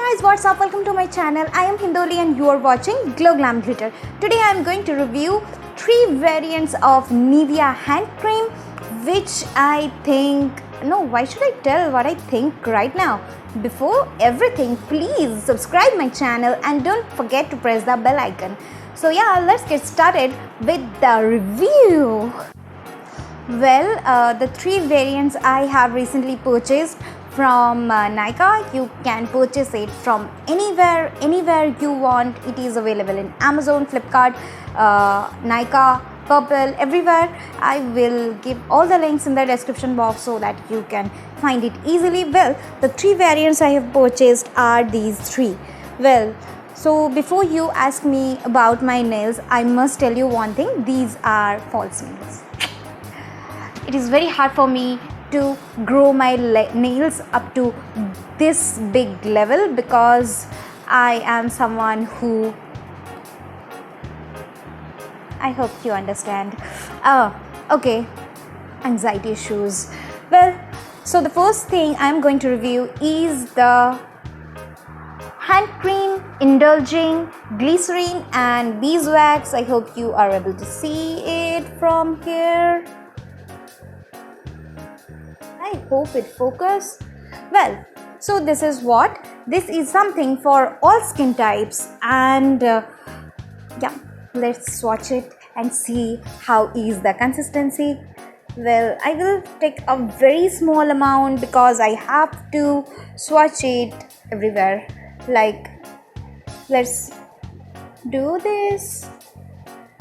guys, what's up? Welcome to my channel. I am Hindoli and you are watching Glam Glitter. Today I am going to review 3 variants of Nivea hand cream, which I think, why should I tell what I think right now? Before everything, please subscribe my channel and don't forget to press the bell icon. So yeah, let's get started with the review. Well, the 3 variants I have recently purchased from Nykaa. You can purchase it from anywhere you want. It is available in Amazon, Flipkart, Nykaa, Purple, everywhere. I will give all the links in the description box so that you can find it easily. Well, the 3 variants I have purchased are these 3. Well, so before you ask me about my nails, I must tell you one thing. These are false nails. It is very hard for me to grow my nails up to this big level because I am someone who, I hope you understand. Okay, anxiety issues. Well, so the first thing I'm going to review is the hand cream indulging glycerin and beeswax. I hope you are able to see it from here. I hope it focus. Well, so this is something for all skin types, and yeah, let's swatch it and see how is the consistency. Well, I will take a very small amount because I have to swatch it everywhere. Like, let's do this.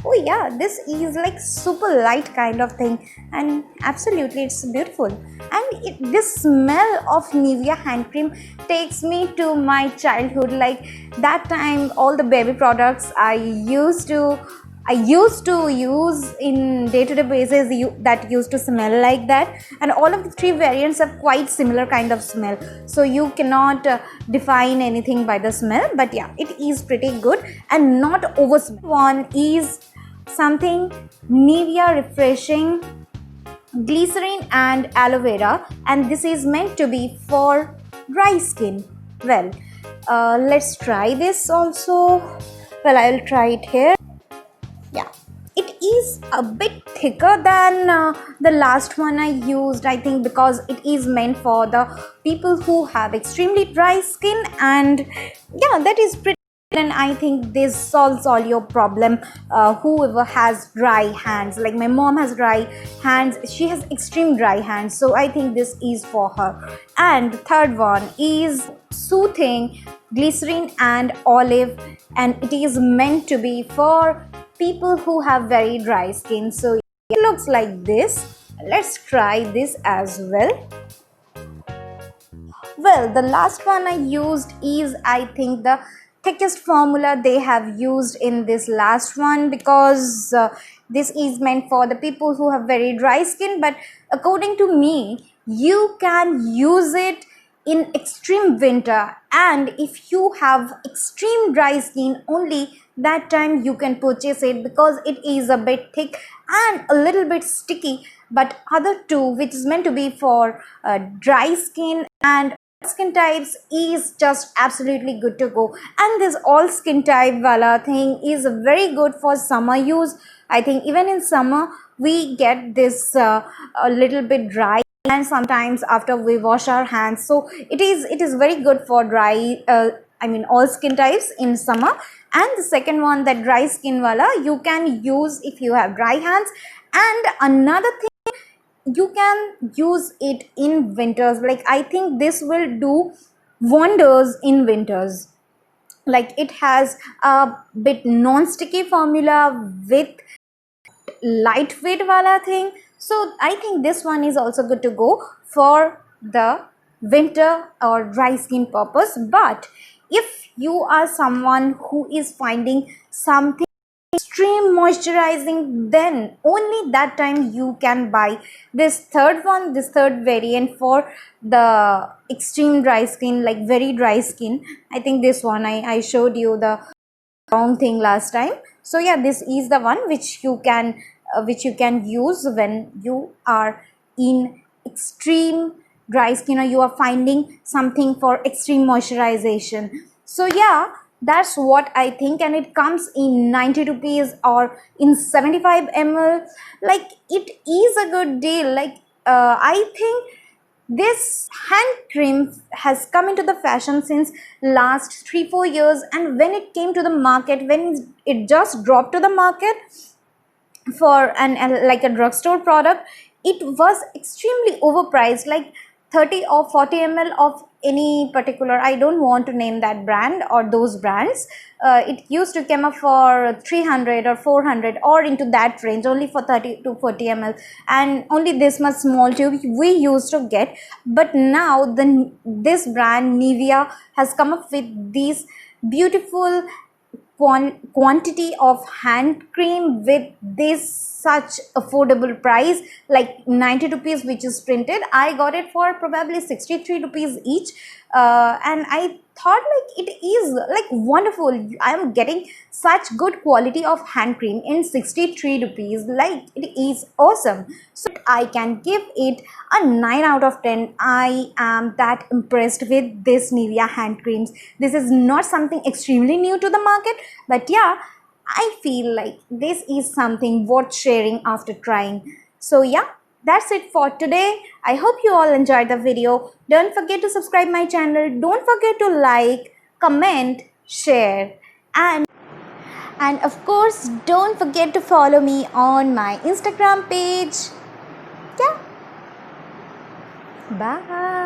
Oh yeah, this is like super light kind of thing, and absolutely it's beautiful. And this smell of Nivea hand cream takes me to my childhood. Like that time, all the baby products I used to use in day-to-day basis that used to smell like that, and all of the 3 variants have quite similar kind of smell, so you cannot define anything by the smell, but yeah, it is pretty good and not over smell. One is something Nivea refreshing glycerin and aloe vera, and this is meant to be for dry skin. Well, let's try this also. Well, I will try it here. Yeah, it is a bit thicker than the last one I used, I think, because it is meant for the people who have extremely dry skin, and yeah, that is pretty. And I think this solves all your problem. Whoever has dry hands, like my mom has dry hands, she has extreme dry hands, so I think this is for her. And the third one is soothing glycerin and olive, and it is meant to be for people who have very dry skin. So it looks like this. Let's try this as well. Well, the last one I used is, I think, the thickest formula they have used in this last one, because this is meant for the people who have very dry skin, but according to me, you can use it in extreme winter, and if you have extreme dry skin, only that time you can purchase it, because it is a bit thick and a little bit sticky. But other 2, which is meant to be for dry skin and skin types, is just absolutely good to go. And this all skin type wala thing is very good for summer use. I think even in summer we get this a little bit dry, and sometimes after we wash our hands, so it is very good for dry, all skin types in summer. And the second one, that dry skin wala, you can use if you have dry hands. And another thing, you can use it in winters. Like, I think this will do wonders in winters. Like, it has a bit non-sticky formula with lightweight wala thing, so I think this one is also good to go for the winter or dry skin purpose. But if you are someone who is finding something extreme moisturizing, then only that time you can buy this third variant for the extreme dry skin, like very dry skin. I think this one, I showed you the wrong thing last time. So yeah, this is the one which you can use when you are in extreme dry skin, or you are finding something for extreme moisturization. So yeah, that's what I think, and it comes in 90 rupees or in 75 ml. Like, it is a good deal. Like, I think this hand cream has come into the fashion since last 3-4 years, and when it came to the market, when it just dropped to the market for like a drugstore product, it was extremely overpriced, like 30 or 40 ml of any particular, I don't want to name that brand or those brands. It used to come up for 300 or 400 or into that range, only for 30 to 40 ml, and only this much small tube we used to get. But now this brand Nivea has come up with these beautiful quantity of hand cream with this such affordable price, like 90 rupees, which is printed. I got it for probably 63 rupees each, and I thought like it is like wonderful. I am getting such good quality of hand cream in 63 rupees, like it is awesome. So I can give it a 9 out of 10. I am that impressed with this Nivea hand creams. This is not something extremely new to the market, but yeah, I feel like this is something worth sharing after trying. So yeah, that's it for today. I hope you all enjoyed the video. Don't forget to subscribe my channel. Don't forget to like, comment, share, and of course don't forget to follow me on my Instagram page. Yeah. Bye.